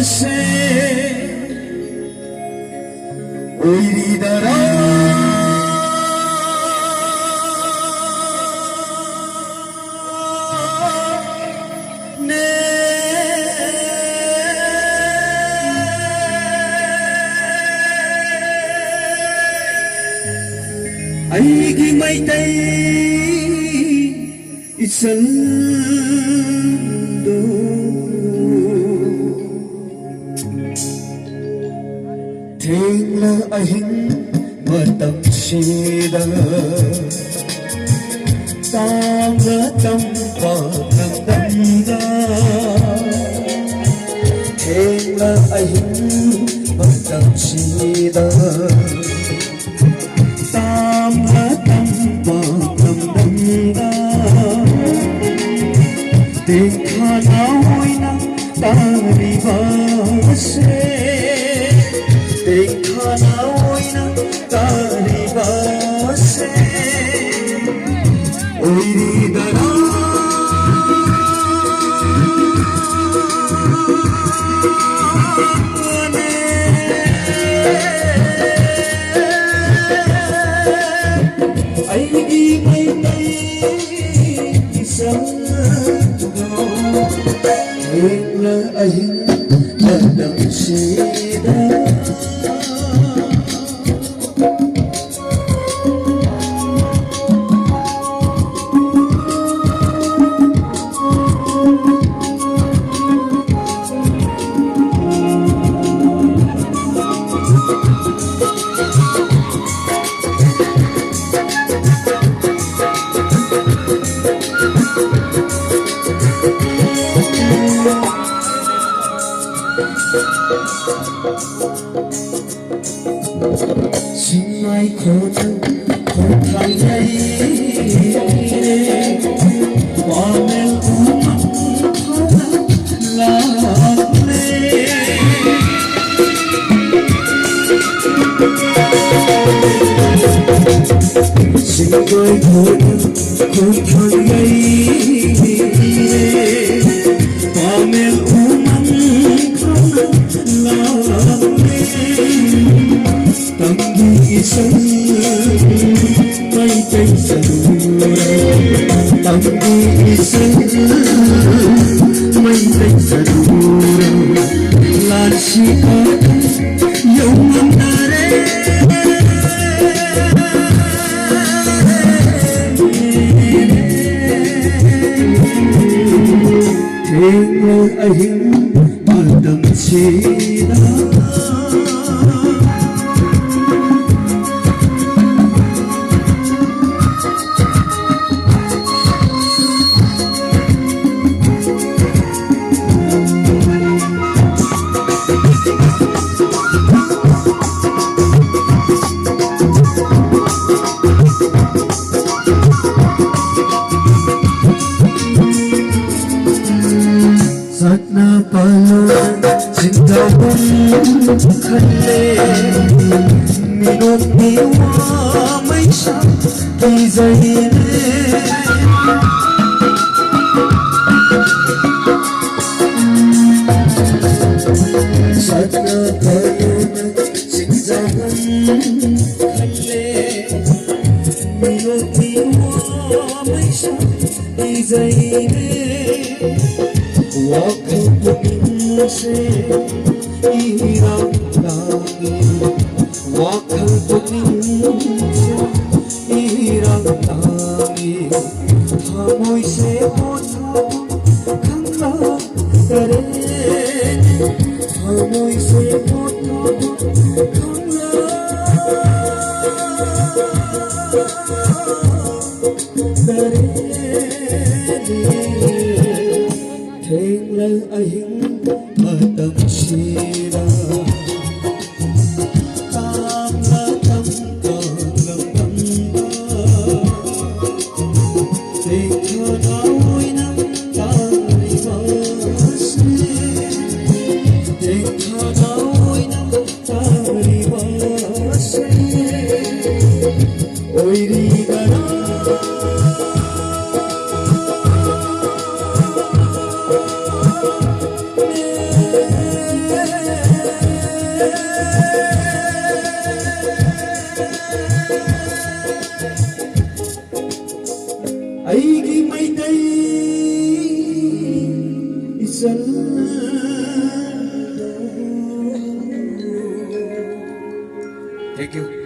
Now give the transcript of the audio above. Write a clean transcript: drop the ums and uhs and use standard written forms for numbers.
से 오이리더라 내 아이기 마이타이 이선도 Thengla ahing matam sida Tangla tampa nandanda Thengla ahing matam sida Tangla tampa nandanda Dekha na hoina tari base देखा ना ओइना तारी बासे ओइरिदरा आईगी माइताई संगो एकला अहिं मदम सीदा Sinai khona khothai nai Wamel umam khona lagle Sinai khona khothai nai Wamel umam khona lagle Tangi isang may kay sarura Tangi isang may kay sarura Lansi ka yung andare Tengo ahing madam sida Satna palon cinta pun khale minum niwa mai sa ki zaine Satna palon cinta pun khale minum niwa mai sa ki zaine Waktu se irang lagi Waktu se irang lagi Hamoy se potho khangla kare Hamoy se potho khangla kare Thengla ahing matam sida ꯑꯩꯒꯤ Meitei 이전 Thank you.